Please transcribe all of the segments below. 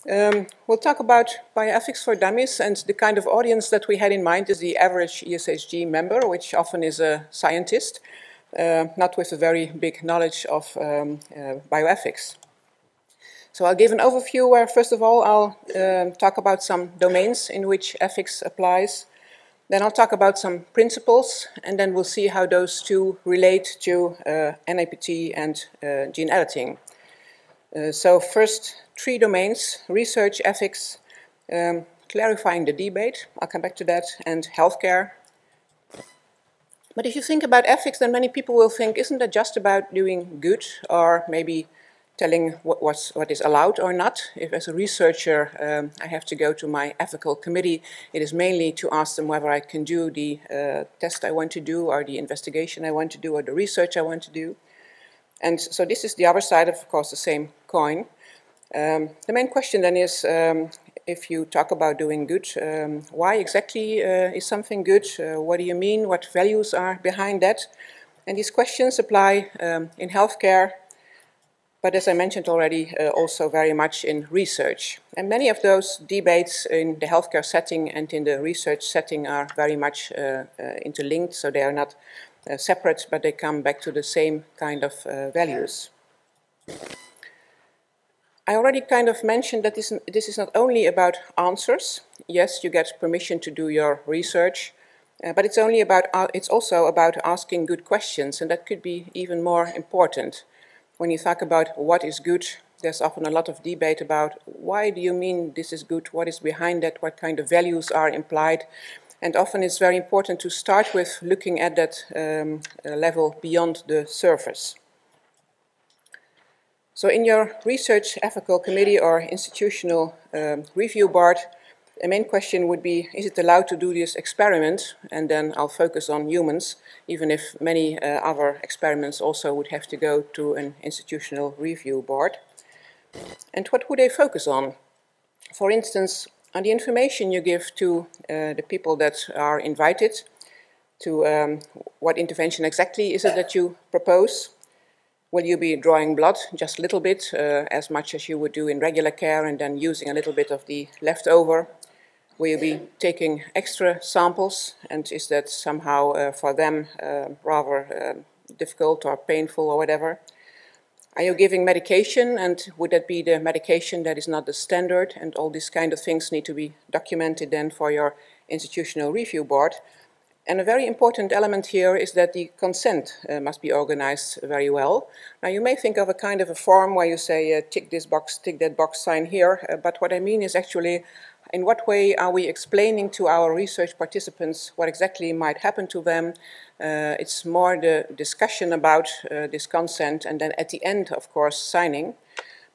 We'll talk about bioethics for dummies, and the kind of audience that we had in mind is the average ESHG member, which often is a scientist, not with a very big knowledge of bioethics. So I'll give an overview where, first of all, I'll talk about some domains in which ethics applies. Then I'll talk about some principles, and then we'll see how those two relate to NIPT and gene editing. So first, three domains: research, ethics, clarifying the debate, I'll come back to that, and healthcare. But if you think about ethics, then many people will think, isn't that just about doing good, or maybe telling what is allowed or not? If as a researcher I have to go to my ethical committee, it is mainly to ask them whether I can do the test I want to do, or the investigation I want to do, or the research I want to do. And so this is the other side of course, the same coin. The main question then is, if you talk about doing good, why exactly is something good? What do you mean? What values are behind that? And these questions apply in healthcare, but as I mentioned already, also very much in research. And many of those debates in the healthcare setting and in the research setting are very much interlinked, so they are not separate, but they come back to the same kind of values. I already kind of mentioned that this is not only about answers. Yes, you get permission to do your research, but it's also about asking good questions, and that could be even more important. When you talk about what is good, there's often a lot of debate about why do you mean this is good, what is behind that, what kind of values are implied. And often it's very important to start with looking at that level beyond the surface. So in your research ethical committee or institutional review board, the main question would be, is it allowed to do this experiment? And then I'll focus on humans, even if many other experiments also would have to go to an institutional review board. And what would they focus on? For instance, on the information you give to the people that are invited, to what intervention exactly is it that you propose? Will you be drawing blood just a little bit, as much as you would do in regular care, and then using a little bit of the leftover? Will you be taking extra samples, and is that somehow for them rather difficult or painful or whatever? Are you giving medication, and would that be the medication that is not the standard? And all these kind of things need to be documented then for your institutional review board. And a very important element here is that the consent must be organized very well. Now you may think of a kind of a form where you say tick this box, tick that box, sign here, but what I mean is actually in what way are we explaining to our research participants what exactly might happen to them. It's more the discussion about this consent, and then at the end, of course, signing.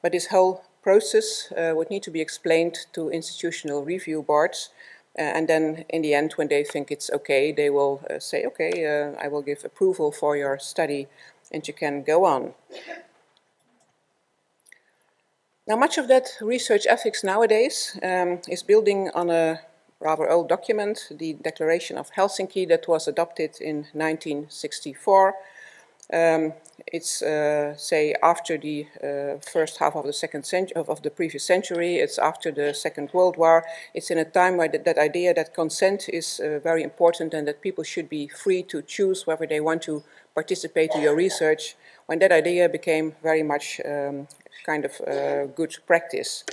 But this whole process would need to be explained to institutional review boards. And then in the end, when they think it's okay, they will say, okay, I will give approval for your study and you can go on. Now, much of that research ethics nowadays is building on a rather old document, the Declaration of Helsinki, that was adopted in 1964. It's, say, after the first half of the of the previous century. It's after the Second World War. It's in a time where that idea that consent is very important and that people should be free to choose whether they want to participate in your research, when that idea became very much kind of good practice.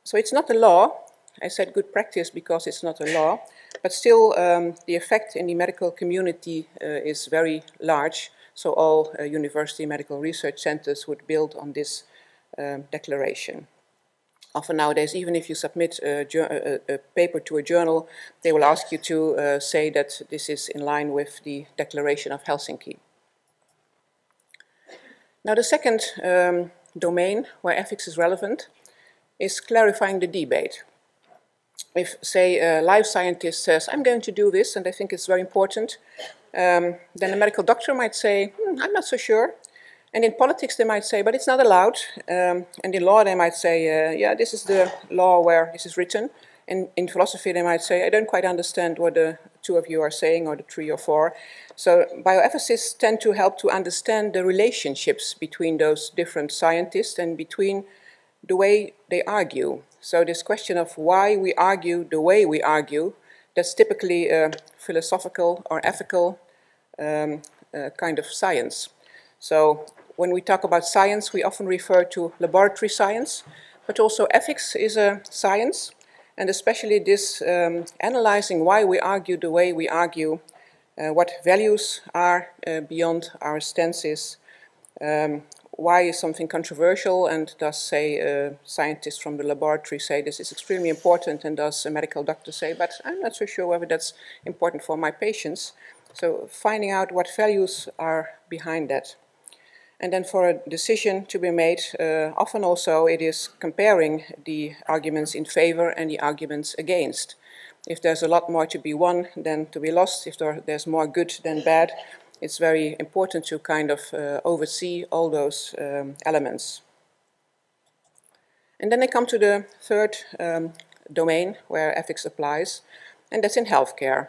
So it's not a law. I said good practice because it's not a law, but still the effect in the medical community is very large. So all university medical research centers would build on this declaration. Often nowadays, even if you submit a paper to a journal, they will ask you to say that this is in line with the Declaration of Helsinki. Now the second domain where ethics is relevant is clarifying the debate. If, say, a life scientist says, I'm going to do this and I think it's very important, then a medical doctor might say, I'm not so sure. And in politics they might say, but it's not allowed. And in law they might say, yeah, this is the law where this is written. And in philosophy they might say, I don't quite understand what the two of you are saying, or the three or four. So bioethicists tend to help to understand the relationships between those different scientists and between the way they argue. So this question of why we argue the way we argue, that's typically a philosophical or ethical kind of science. So when we talk about science, we often refer to laboratory science, but also ethics is a science, and especially this analyzing why we argue the way we argue, what values are beyond our stances, why is something controversial, and does, say, scientists from the laboratory say this is extremely important, and does a medical doctor say, but I'm not so sure whether that's important for my patients. So finding out what values are behind that. And then for a decision to be made, often also it is comparing the arguments in favor and the arguments against. If there's a lot more to be won than to be lost, if there's more good than bad, it's very important to kind of oversee all those elements. And then I come to the third domain where ethics applies, and that's in healthcare.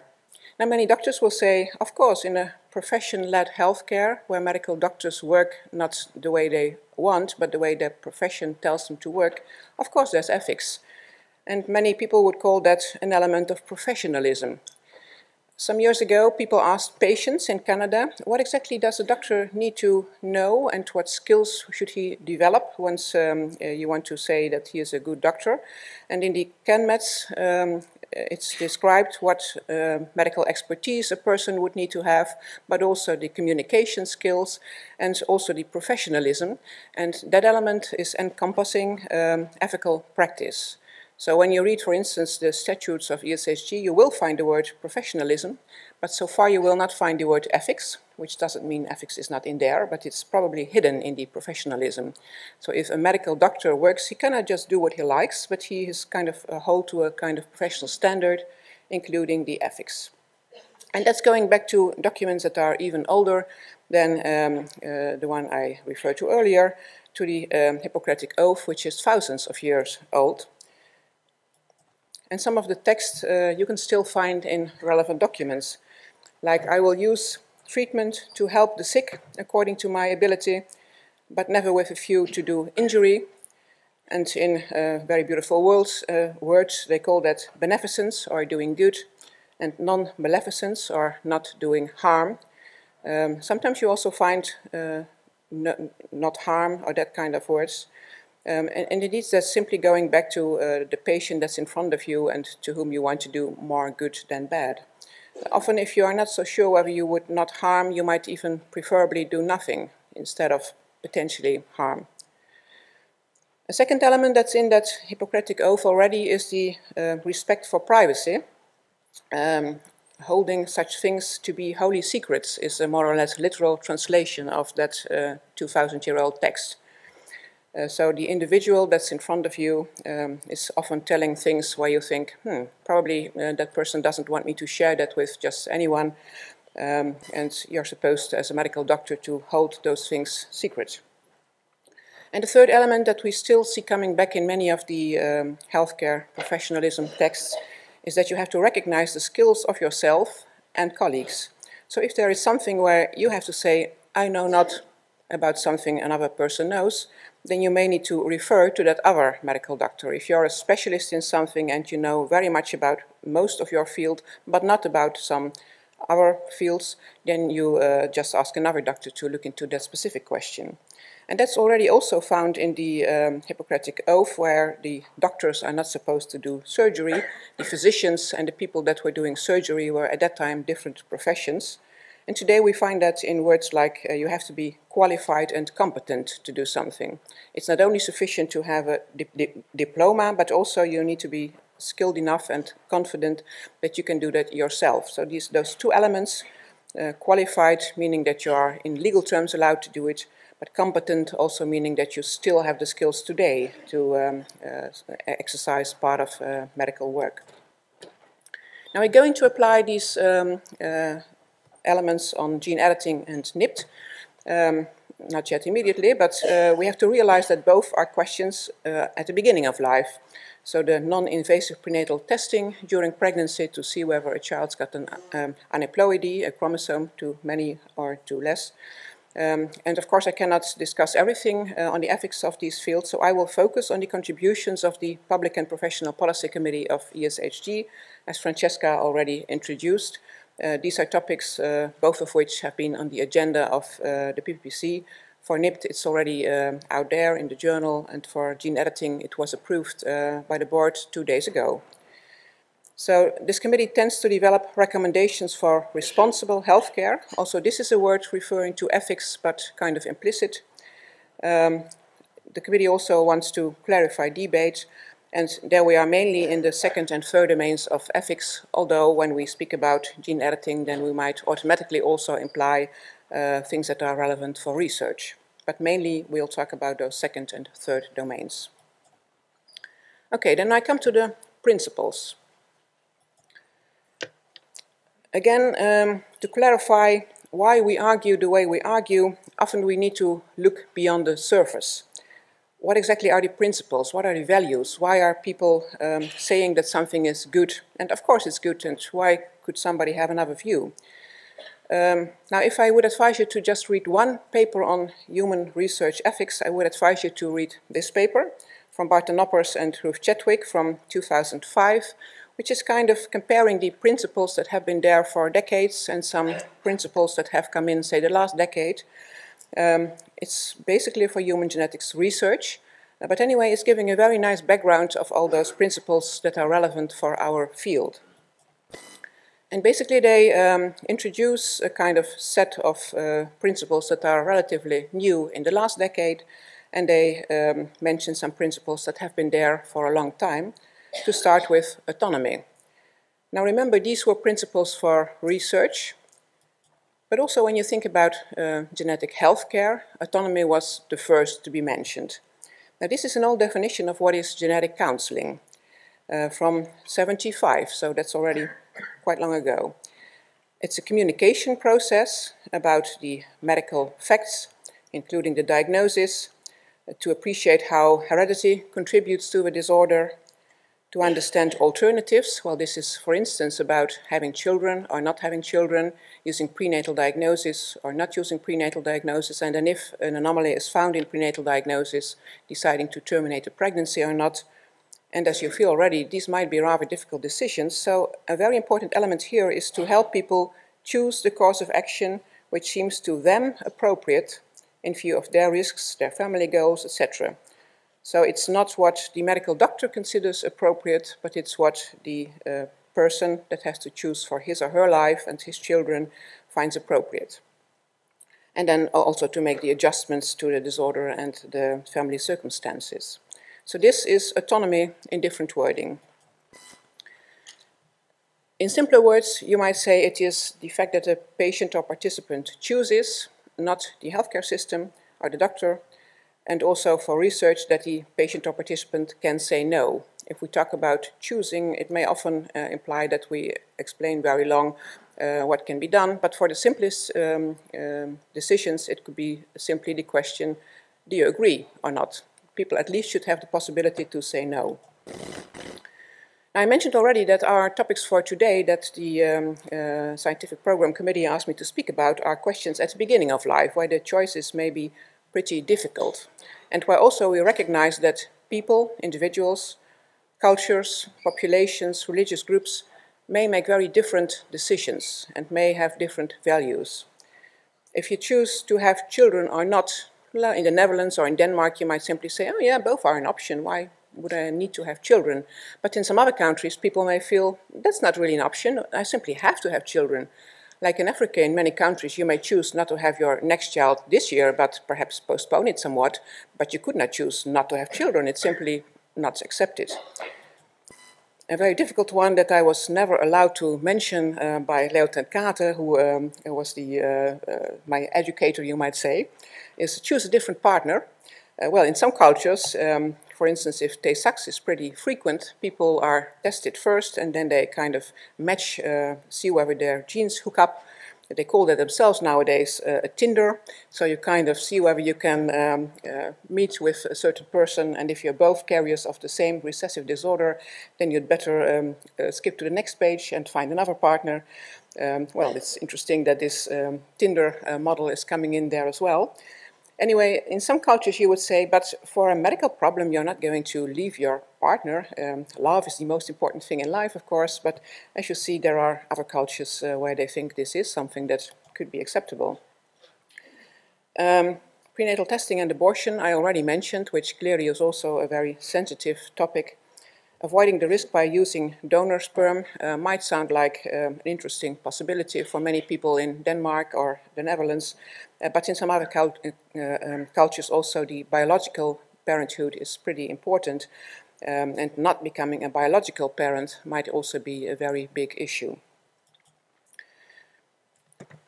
Now, many doctors will say, of course, in a profession-led healthcare, where medical doctors work not the way they want, but the way their profession tells them to work, of course there's ethics. And many people would call that an element of professionalism. Some years ago, people asked patients in Canada, what exactly does a doctor need to know and what skills should he develop once you want to say that he is a good doctor? And in the CanMeds, it's described what medical expertise a person would need to have, but also the communication skills and also the professionalism. And that element is encompassing ethical practice. So when you read, for instance, the statutes of E06, you will find the word professionalism, but so far you will not find the word ethics, which doesn't mean ethics is not in there, but it's probably hidden in the professionalism. So if a medical doctor works, he cannot just do what he likes, but he is kind of hold to a kind of professional standard, including the ethics. And that's going back to documents that are even older than the one I referred to earlier, to the Hippocratic Oath, which is thousands of years old. And some of the text you can still find in relevant documents, like I will use treatment to help the sick according to my ability, but never with a view to do injury. And in very beautiful words, they call that beneficence, or doing good, and non-maleficence, or not doing harm. Sometimes you also find not harm, or that kind of words. And indeed, that's simply going back to the patient that's in front of you and to whom you want to do more good than bad. Often, if you are not so sure whether you would not harm, you might even preferably do nothing instead of potentially harm. A second element that's in that Hippocratic Oath already is the respect for privacy. Holding such things to be holy secrets is a more or less literal translation of that 2,000-year-old text. So the individual that's in front of you is often telling things where you think, probably that person doesn't want me to share that with just anyone, and you're supposed, as a medical doctor, to hold those things secret. And the third element that we still see coming back in many of the healthcare professionalism texts is that you have to recognize the skills of yourself and colleagues. So if there is something where you have to say, I know not about something another person knows, then you may need to refer to that other medical doctor. If you're a specialist in something and you know very much about most of your field, but not about some other fields, then you just ask another doctor to look into that specific question. And that's already also found in the Hippocratic Oath, where the doctors are not supposed to do surgery. The physicians and the people that were doing surgery were at that time different professions. And today we find that in words like you have to be qualified and competent to do something. It's not only sufficient to have a diploma, but also you need to be skilled enough and confident that you can do that yourself. So those two elements, qualified, meaning that you are in legal terms allowed to do it, but competent also meaning that you still have the skills today to exercise part of medical work. Now we're going to apply these elements on gene editing and NIPT, not yet immediately, but we have to realize that both are questions at the beginning of life. So the non-invasive prenatal testing during pregnancy to see whether a child's got an aneuploidy, a chromosome too many or too less, And of course, I cannot discuss everything on the ethics of these fields, so I will focus on the contributions of the Public and Professional Policy Committee of ESHG, as Francesca already introduced. These are topics, both of which have been on the agenda of the PPPC. For NIPT, it's already out there in the journal, and for gene editing, it was approved by the board 2 days ago. So this committee tends to develop recommendations for responsible healthcare. Also, this is a word referring to ethics, but kind of implicit. The committee also wants to clarify debate, and there we are mainly in the second and third domains of ethics, although when we speak about gene editing, then we might automatically also imply things that are relevant for research. But mainly we'll talk about those second and third domains. Okay, then I come to the principles. Again, to clarify why we argue the way we argue, often we need to look beyond the surface. What exactly are the principles? What are the values? Why are people saying that something is good? And of course it's good, and why could somebody have another view? Now, if I would advise you to just read one paper on human research ethics, I would advise you to read this paper from Barton Noppers and Ruth Chadwick from 2005, which is kind of comparing the principles that have been there for decades and some principles that have come in, say, the last decade. It's basically for human genetics research, but anyway, it's giving a very nice background of all those principles that are relevant for our field. And basically they introduce a kind of set of principles that are relatively new in the last decade, and they mention some principles that have been there for a long time. To start with autonomy. Now remember, these were principles for research, but also when you think about genetic healthcare, autonomy was the first to be mentioned. Now this is an old definition of what is genetic counseling from 1975, so that's already quite long ago. It's a communication process about the medical facts, including the diagnosis, to appreciate how heredity contributes to a disorder, to understand alternatives. Well, this is, for instance, about having children or not having children, using prenatal diagnosis or not using prenatal diagnosis, and then if an anomaly is found in prenatal diagnosis, deciding to terminate a pregnancy or not. And as you feel already, these might be rather difficult decisions, so a very important element here is to help people choose the course of action which seems to them appropriate in view of their risks, their family goals, etc. So it's not what the medical doctor considers appropriate, but it's what the person that has to choose for his or her life and his children finds appropriate. And then also to make the adjustments to the disorder and the family circumstances. So this is autonomy in different wording. In simpler words, you might say it is the fact that a patient or participant chooses, not the healthcare system or the doctor, and also for research that the patient or participant can say no. If we talk about choosing, it may often imply that we explain very long what can be done, but for the simplest decisions, it could be simply the question, do you agree or not? People at least should have the possibility to say no. Now, I mentioned already that our topics for today that the Scientific Program Committee asked me to speak about are questions at the beginning of life, where the choices may be pretty difficult, and where also we recognize that people, individuals, cultures, populations, religious groups may make very different decisions and may have different values. If you choose to have children or not, in the Netherlands or in Denmark, you might simply say, oh yeah, both are an option, why would I need to have children? But in some other countries, people may feel, that's not really an option, I simply have to have children. Like in Africa, in many countries, you may choose not to have your next child this year, but perhaps postpone it somewhat, but you could not choose not to have children, it's simply not accepted. A very difficult one that I was never allowed to mention by Leo ten Kate, who was my educator, you might say, is choose a different partner. Well, in some cultures, for instance, if Tay-Sachs is pretty frequent, people are tested first and then they kind of match, see whether their genes hook up. they call that themselves nowadays a Tinder. So you kind of see whether you can meet with a certain person, and if you're both carriers of the same recessive disorder, then you'd better skip to the next page and find another partner. Well, it's interesting that this Tinder model is coming in there as well. Anyway, in some cultures you would say, but for a medical problem you're not going to leave your partner. Love is the most important thing in life, of course, but as you see, there are other cultures where they think this is something that could be acceptable. Prenatal testing and abortion I already mentioned, which clearly is also a very sensitive topic. Avoiding the risk by using donor sperm might sound like an interesting possibility for many people in Denmark or the Netherlands, but in some other cultures also the biological parenthood is pretty important, and not becoming a biological parent might also be a very big issue.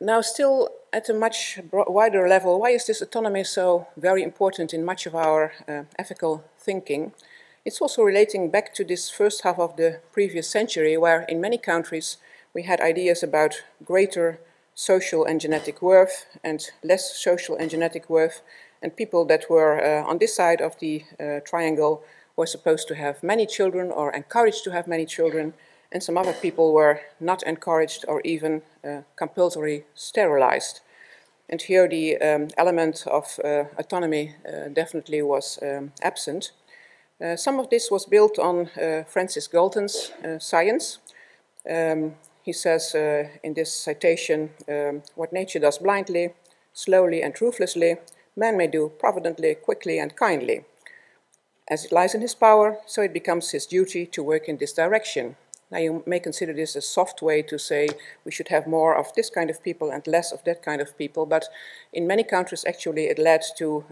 Now, still at a much wider level, why is this autonomy so very important in much of our ethical thinking? It's also relating back to this first half of the previous century, where in many countries we had ideas about greater social and genetic worth and less social and genetic worth, and people that were on this side of the triangle were supposed to have many children or encouraged to have many children, and some other people were not encouraged or even compulsorily sterilized. And here the element of autonomy definitely was absent. Some of this was built on Francis Galton's science. He says in this citation, what nature does blindly, slowly and ruthlessly, man may do providently, quickly and kindly. As it lies in his power, so it becomes his duty to work in this direction. Now you may consider this a soft way to say we should have more of this kind of people and less of that kind of people, but in many countries actually it led to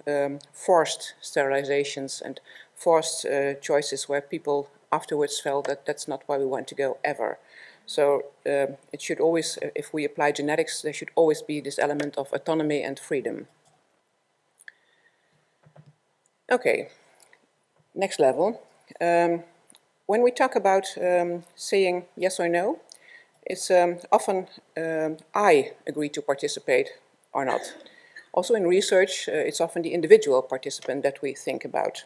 forced sterilizations and forced choices where people afterwards felt that that's not where we want to go ever. So it should always, if we apply genetics, there should always be this element of autonomy and freedom. Okay, next level. When we talk about saying yes or no, it's often I agree to participate or not. Also in research, it's often the individual participant that we think about.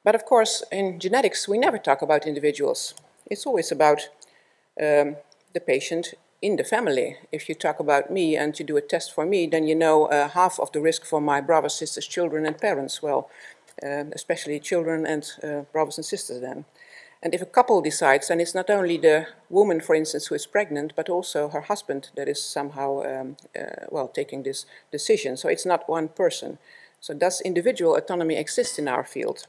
But of course, in genetics, we never talk about individuals. It's always about the patient in the family. If you talk about me and you do a test for me, then you know half of the risk for my brothers, sisters, children, and parents. Well, especially children and brothers and sisters then. And if a couple decides, then it's not only the woman, for instance, who is pregnant, but also her husband that is somehow, well, taking this decision. So it's not one person. So does individual autonomy exist in our field?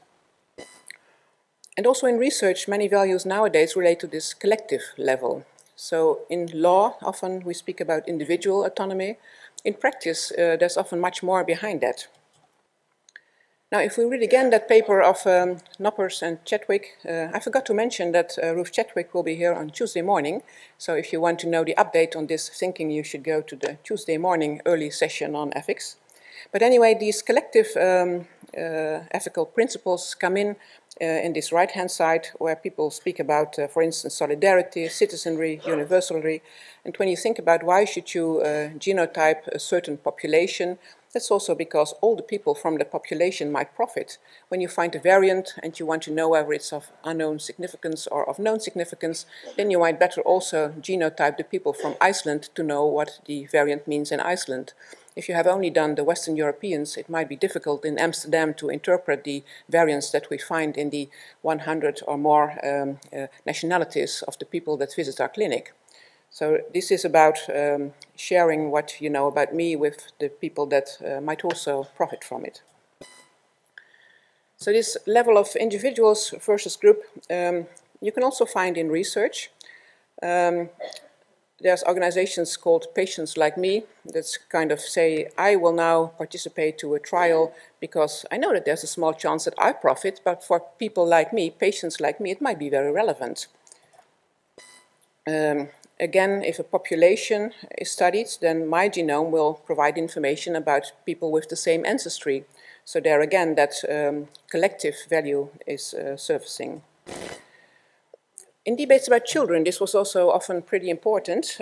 And also in research, many values nowadays relate to this collective level. So in law, often we speak about individual autonomy. In practice, there's often much more behind that. Now, if we read again that paper of Noppers and Chadwick, I forgot to mention that Ruth Chadwick will be here on Tuesday morning. So if you want to know the update on this thinking, you should go to the Tuesday morning early session on ethics. But anyway, these collective ethical principles come in this right-hand side, where people speak about, for instance, solidarity, citizenry, universality. And when you think about why should you genotype a certain population, that's also because all the people from the population might profit. When you find a variant and you want to know whether it's of unknown significance or of known significance, then you might better also genotype the people from Iceland to know what the variant means in Iceland. If you have only done the Western Europeans, it might be difficult in Amsterdam to interpret the variants that we find in the 100 or more nationalities of the people that visit our clinic. So this is about sharing what you know about me with the people that might also profit from it. So this level of individuals versus group, you can also find in research. There's organizations called Patients Like Me that kind of say, I will now participate to a trial because I know that there's a small chance that I profit, but for people like me, patients like me, it might be very relevant. Again, if a population is studied, then my genome will provide information about people with the same ancestry. So there again, that collective value is surfacing. In debates about children, this was also often pretty important.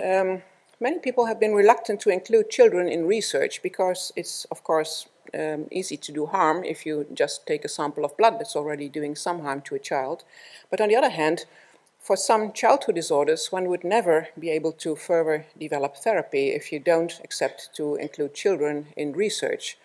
many people have been reluctant to include children in research because it's, of course, easy to do harm if you just take a sample of blood that's already doing some harm to a child. But on the other hand, for some childhood disorders, one would never be able to further develop therapy if you don't accept to include children in research.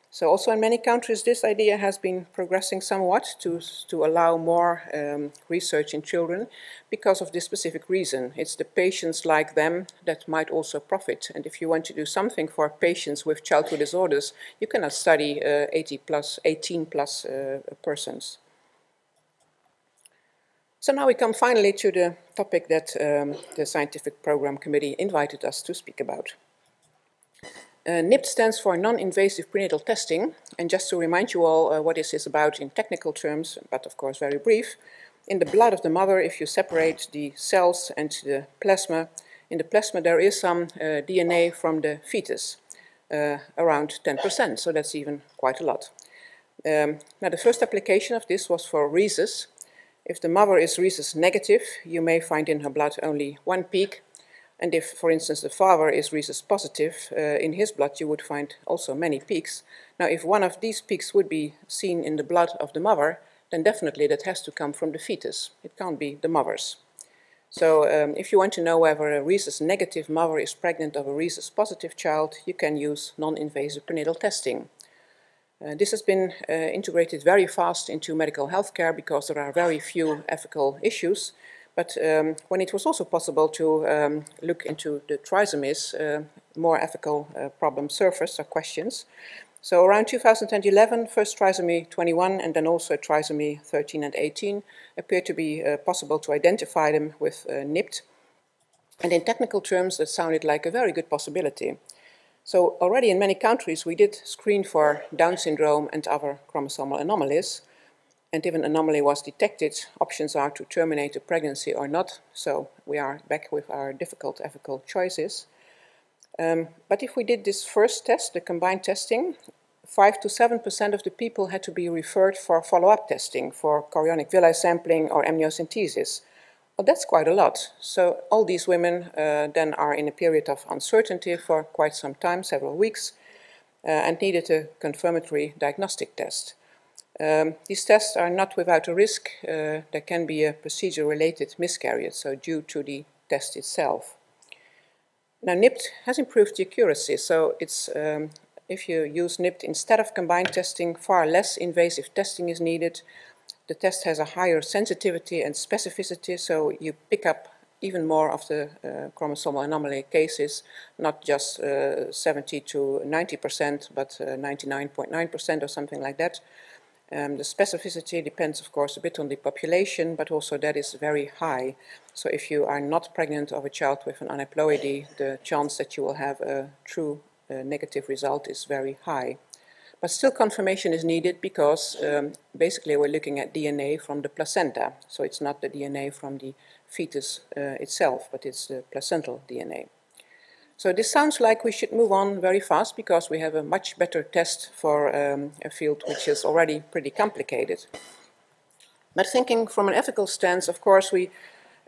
So also in many countries, this idea has been progressing somewhat to allow more research in children because of this specific reason. It's the patients like them that might also profit. And if you want to do something for patients with childhood disorders, you cannot study 18 plus persons. So now we come finally to the topic that the Scientific Program Committee invited us to speak about. NIPT stands for Non-invasive Prenatal Testing, and just to remind you all what this is about in technical terms, but of course very brief, in the blood of the mother, if you separate the cells and the plasma, in the plasma there is some DNA from the fetus, around 10%, so that's even quite a lot. Now the first application of this was for rhesus. If the mother is rhesus negative, you may find in her blood only one peak. And if, for instance, the father is rhesus positive, in his blood you would find also many peaks. Now, if one of these peaks would be seen in the blood of the mother, then definitely that has to come from the fetus. It can't be the mother's. So if you want to know whether a rhesus negative mother is pregnant of a rhesus positive child, you can use non-invasive prenatal testing. This has been integrated very fast into medical healthcare because there are very few ethical issues. But when it was also possible to look into the trisomies, more ethical problems surfaced, or questions. So around 2011, first trisomy 21 and then also trisomy 13 and 18 appeared to be possible to identify them with NIPT. And in technical terms, that sounded like a very good possibility. So already in many countries, we did screen for Down syndrome and other chromosomal anomalies. And if an anomaly was detected, options are to terminate the pregnancy or not. So we are back with our difficult ethical choices. But if we did this first test, the combined testing, 5 to 7% of the people had to be referred for follow-up testing for chorionic villi sampling or amniocentesis. Well, that's quite a lot. So all these women then are in a period of uncertainty for quite some time, several weeks, and needed a confirmatory diagnostic test. These tests are not without a risk. There can be a procedure-related miscarriage, so due to the test itself. Now, NIPT has improved the accuracy, so it's, if you use NIPT instead of combined testing, far less invasive testing is needed. The test has a higher sensitivity and specificity, so you pick up even more of the chromosomal anomaly cases, not just 70 to 90%, but 99.9% or something like that. The specificity depends, of course, a bit on the population, but also that is very high. So if you are not pregnant of a child with an aneuploidy, the chance that you will have a true negative result is very high. But still confirmation is needed because basically we're looking at DNA from the placenta. So it's not the DNA from the fetus itself, but it's the placental DNA. So this sounds like we should move on very fast because we have a much better test for a field which is already pretty complicated. But thinking from an ethical stance, of course, we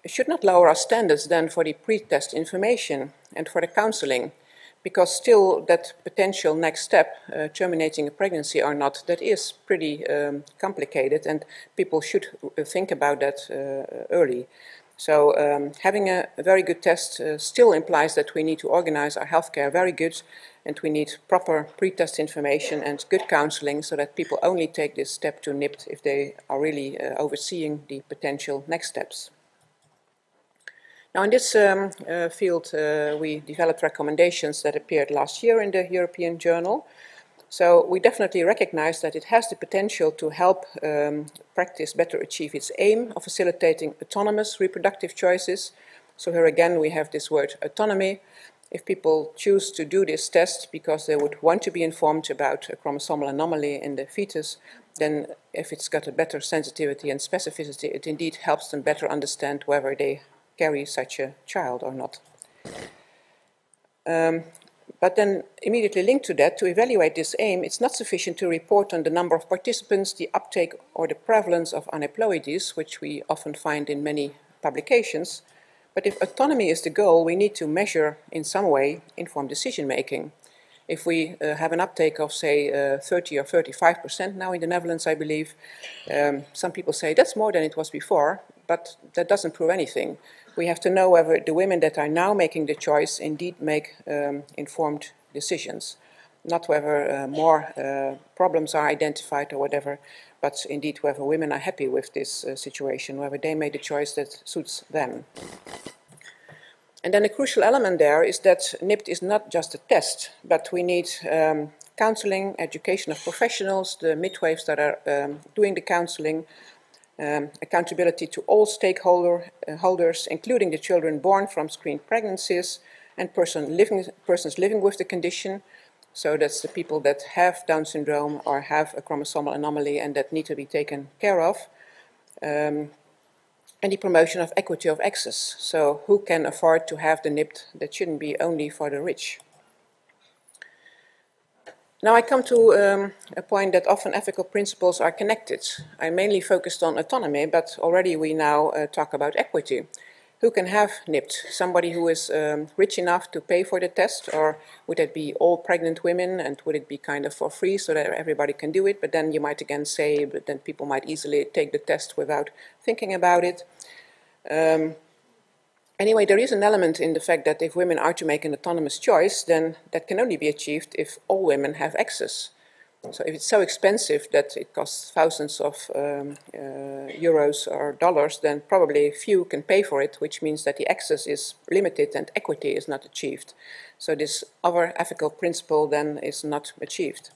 should not lower our standards then for the pre-test information and for the counseling, because still that potential next step, terminating a pregnancy or not, that is pretty complicated, and people should think about that early. So having a very good test still implies that we need to organize our healthcare very good, and we need proper pre-test information and good counseling so that people only take this step to NIPT if they are really overseeing the potential next steps. Now in this field we developed recommendations that appeared last year in the European Journal. So we definitely recognize that it has the potential to help practice better achieve its aim of facilitating autonomous reproductive choices. So here again we have this word autonomy. If people choose to do this test because they would want to be informed about a chromosomal anomaly in the fetus, then if it's got a better sensitivity and specificity, it indeed helps them better understand whether they carry such a child or not. But then immediately linked to that, to evaluate this aim, it's not sufficient to report on the number of participants, the uptake or the prevalence of aneuploidies, which we often find in many publications, But if autonomy is the goal, we need to measure in some way informed decision making. If we have an uptake of, say, 30 or 35% now in the Netherlands, I believe, some people say that's more than it was before, but that doesn't prove anything. We have to know whether the women that are now making the choice indeed make informed decisions, not whether more problems are identified or whatever, but indeed whether women are happy with this situation, whether they made a choice that suits them. And then a crucial element there is that NIPT is not just a test, but we need counseling, education of professionals, the midwives that are doing the counseling, accountability to all stakeholders, including the children born from screened pregnancies and persons living with the condition. So that's the people that have Down syndrome or have a chromosomal anomaly and that need to be taken care of. And the promotion of equity of access. So who can afford to have the NIPT? That shouldn't be only for the rich. Now I come to a point that often ethical principles are connected. I mainly focused on autonomy, but already we now talk about equity. Who can have NIPT? Somebody who is rich enough to pay for the test, or would it be all pregnant women, and would it be kind of for free so that everybody can do it? But then you might again say, but then people might easily take the test without thinking about it. Anyway, there is an element in the fact that if women are to make an autonomous choice, then that can only be achieved if all women have access. So if it's so expensive that it costs thousands of euros or dollars, then probably few can pay for it, which means that the access is limited and equity is not achieved. So this other ethical principle then is not achieved.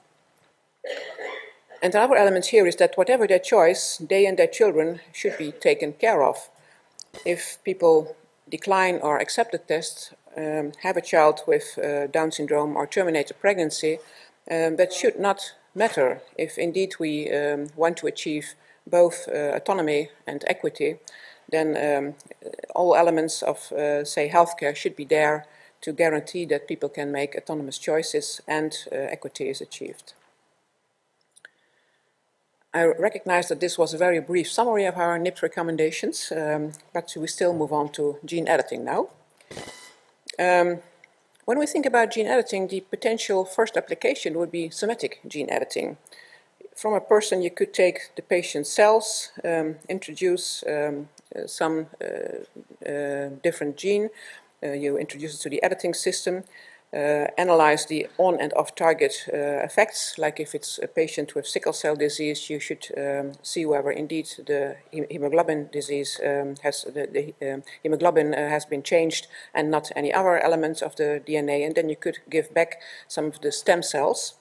And another element here is that whatever their choice, they and their children should be taken care of. If people decline or accept the test, have a child with Down syndrome or terminate a pregnancy, that should not matter. If indeed we want to achieve both autonomy and equity, then all elements of, say, healthcare should be there to guarantee that people can make autonomous choices and equity is achieved. I recognize that this was a very brief summary of our NIPT recommendations, but we still move on to gene editing now. When we think about gene editing, the potential first application would be somatic gene editing. From a person, you could take the patient's cells, introduce some different gene, you introduce it to the editing system, analyze the on and off target effects, like if it's a patient with sickle cell disease, you should see whether indeed the hemoglobin disease hemoglobin has been changed and not any other elements of the DNA, and then you could give back some of the stem cells.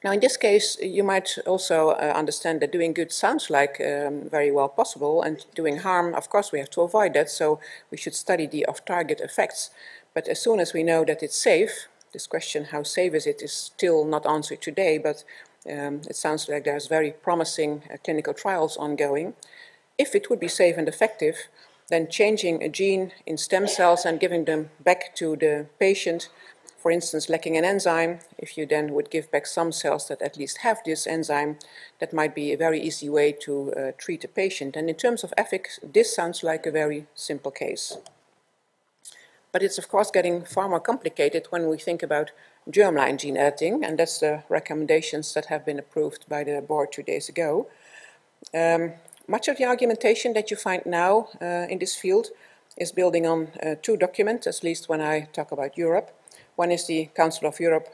Now in this case you might also understand that doing good sounds like very well possible, and doing harm, of course we have to avoid that, so we should study the off-target effects. But as soon as we know that it's safe, this question, how safe is it, is still not answered today, but it sounds like there's very promising clinical trials ongoing. If it would be safe and effective, then changing a gene in stem cells and giving them back to the patient, for instance, lacking an enzyme, if you then would give back some cells that at least have this enzyme, that might be a very easy way to treat a patient. And in terms of ethics, this sounds like a very simple case. But it's of course getting far more complicated when we think about germline gene editing, and that's the recommendations that have been approved by the board 2 days ago. Much of the argumentation that you find now in this field is building on two documents, at least when I talk about Europe. One is the Council of Europe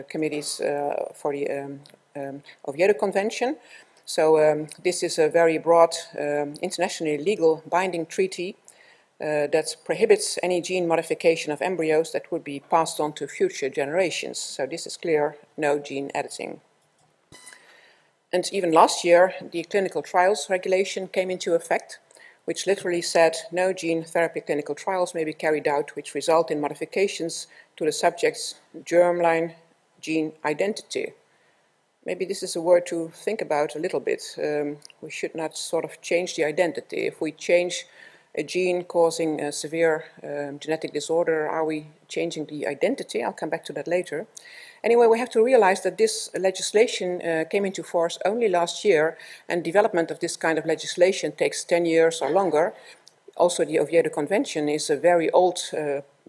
committees for the Oviedo Convention. So this is a very broad, internationally legal binding treaty that prohibits any gene modification of embryos that would be passed on to future generations. So this is clear, no gene editing. And even last year, the clinical trials regulation came into effect, which literally said no gene therapy clinical trials may be carried out which result in modifications to the subject's germline gene identity. Maybe this is a word to think about a little bit. We should not sort of change the identity. If we change a gene causing a severe genetic disorder, are we changing the identity? I'll come back to that later. Anyway, we have to realize that this legislation came into force only last year, and development of this kind of legislation takes 10 years or longer. also the Oviedo Convention is a very old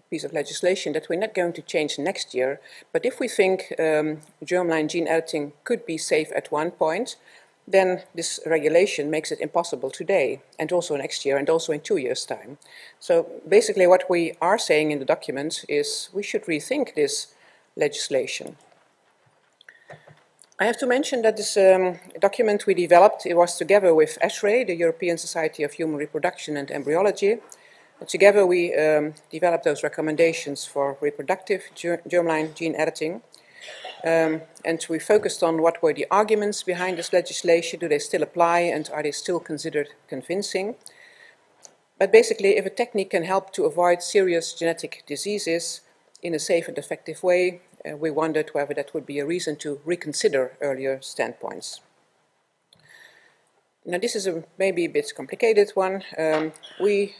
piece of legislation that we're not going to change next year. But if we think germline gene editing could be safe at one point, then this regulation makes it impossible today, and also next year, and also in 2 years' time. So basically what we are saying in the document is we should rethink this legislation. I have to mention that this document we developed, it was together with ESHRE, the European Society of Human Reproduction and Embryology. Together we developed those recommendations for reproductive germline gene editing. And we focused on what were the arguments behind this legislation, do they still apply, and are they still considered convincing? But basically, if a technique can help to avoid serious genetic diseases in a safe and effective way, we wondered whether that would be a reason to reconsider earlier standpoints. Now, this is maybe a bit complicated one. We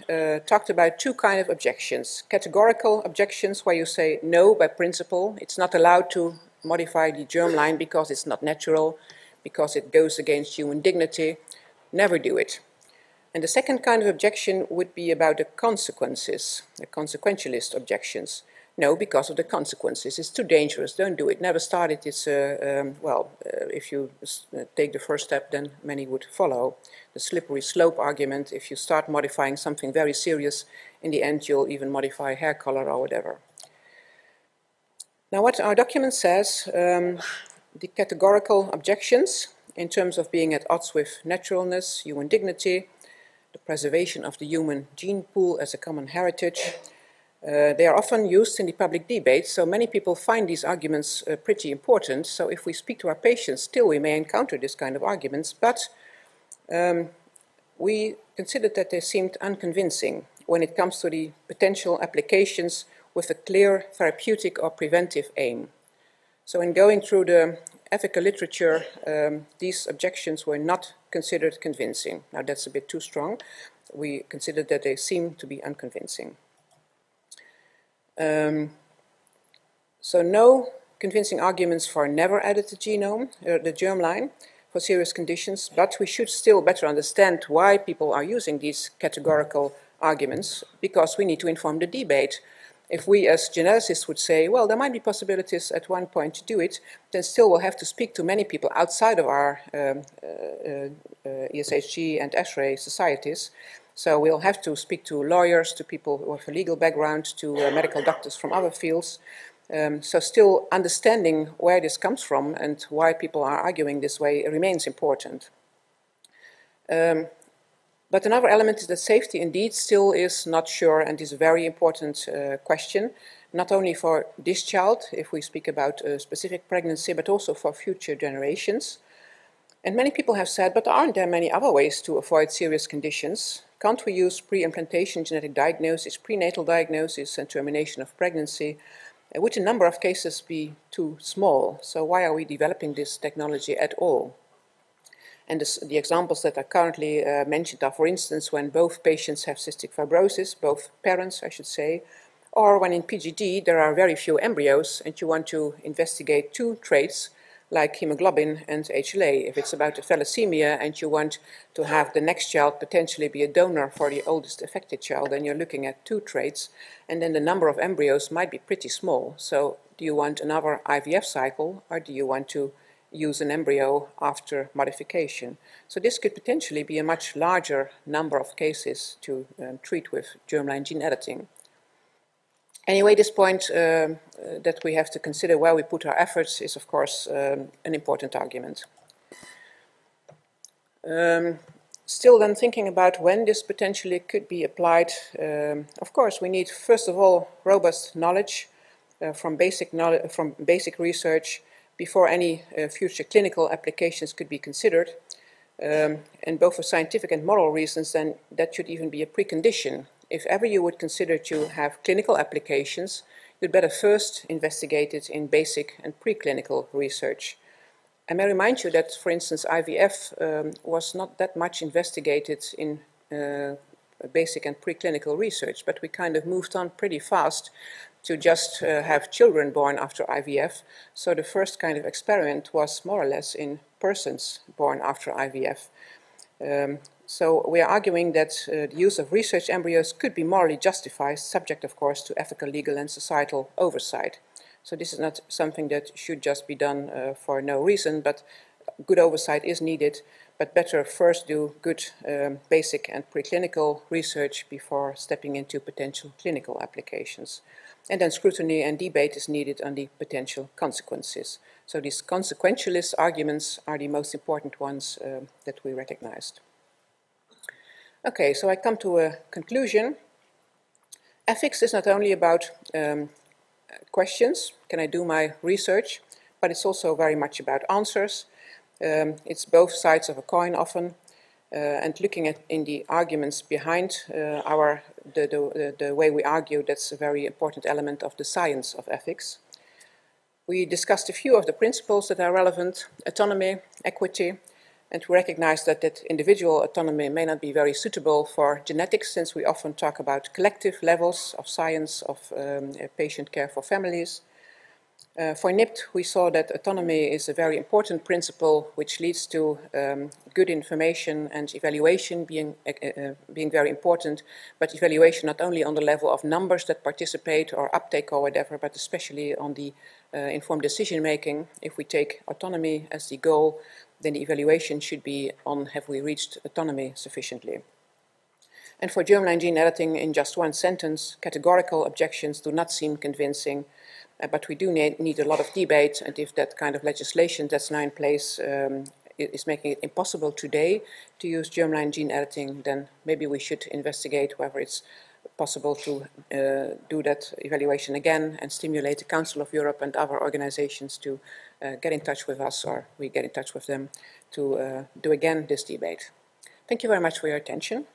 talked about two kinds of objections. Categorical objections, where you say no by principle, it's not allowed to modify the germline because it's not natural, because it goes against human dignity, never do it. And the second kind of objection would be about the consequences, the consequentialist objections. No, because of the consequences. It's too dangerous, don't do it, never start it. It's, if you take the first step, then many would follow. The slippery slope argument, if you start modifying something very serious, in the end you'll even modify hair color or whatever. Now, what our document says, the categorical objections in terms of being at odds with naturalness, human dignity, the preservation of the human gene pool as a common heritage, they are often used in the public debate, so many people find these arguments pretty important. So if we speak to our patients, still we may encounter this kind of arguments, but we considered that they seemed unconvincing when it comes to the potential applications with a clear therapeutic or preventive aim. So in going through the ethical literature, these objections were not considered convincing. Now that's a bit too strong. We considered that they seem to be unconvincing. So no convincing arguments for never edit the genome, the germline, for serious conditions, but we should still better understand why people are using these categorical arguments, because we need to inform the debate. If we as geneticists would say, well, there might be possibilities at one point to do it, then still we'll have to speak to many people outside of our ESHG and ESHRE societies. So we'll have to speak to lawyers, to people with a legal background, to medical doctors from other fields. So still understanding where this comes from and why people are arguing this way remains important. But another element is that safety indeed still is not sure and is a very important question, not only for this child, if we speak about a specific pregnancy, but also for future generations. And many people have said, but aren't there many other ways to avoid serious conditions? Can't we use pre-implantation genetic diagnosis, prenatal diagnosis, and termination of pregnancy? Would a number of cases be too small? So why are we developing this technology at all? And the examples that are currently mentioned are, for instance, when both patients have cystic fibrosis, both parents, I should say, or when in PGD there are very few embryos and you want to investigate two traits like hemoglobin and HLA. If it's about a thalassemia and you want to have the next child potentially be a donor for the oldest affected child, then you're looking at two traits, and then the number of embryos might be pretty small. So do you want another IVF cycle, or do you want to use an embryo after modification? So this could potentially be a much larger number of cases to treat with germline gene editing. Anyway, this point that we have to consider where we put our efforts is, of course, an important argument. Still then thinking about when this potentially could be applied, of course we need first of all robust knowledge from basic research before any future clinical applications could be considered. And both for scientific and moral reasons, then that should even be a precondition. If ever you would consider to have clinical applications, you'd better first investigate it in basic and preclinical research. I may remind you that, for instance, IVF was not that much investigated in basic and preclinical research, but we kind of moved on pretty fast to just have children born after IVF. So the first kind of experiment was more or less in persons born after IVF. So we are arguing that the use of research embryos could be morally justified, subject of course to ethical, legal and societal oversight. So this is not something that should just be done for no reason, but good oversight is needed, but better first do good basic and preclinical research before stepping into potential clinical applications. And then scrutiny and debate is needed on the potential consequences. So these consequentialist arguments are the most important ones that we recognized. Okay, so I come to a conclusion. Ethics is not only about questions, can I do my research, but it's also very much about answers. It's both sides of a coin often, and looking at in the arguments behind the way we argue, that's a very important element of the science of ethics. We discussed a few of the principles that are relevant: autonomy, equity, and we recognize that individual autonomy may not be very suitable for genetics, since we often talk about collective levels of science of patient care for families. For NIPT, we saw that autonomy is a very important principle which leads to good information and evaluation being very important, but evaluation not only on the level of numbers that participate or uptake or whatever, but especially on the informed decision making. If we take autonomy as the goal, then the evaluation should be on have we reached autonomy sufficiently. And for germline gene editing, in just one sentence, categorical objections do not seem convincing. But we do need a lot of debate, and if that kind of legislation that's now in place is making it impossible today to use germline gene editing, then maybe we should investigate whether it's possible to do that evaluation again and stimulate the Council of Europe and other organizations to get in touch with us, or we get in touch with them to do again this debate. Thank you very much for your attention.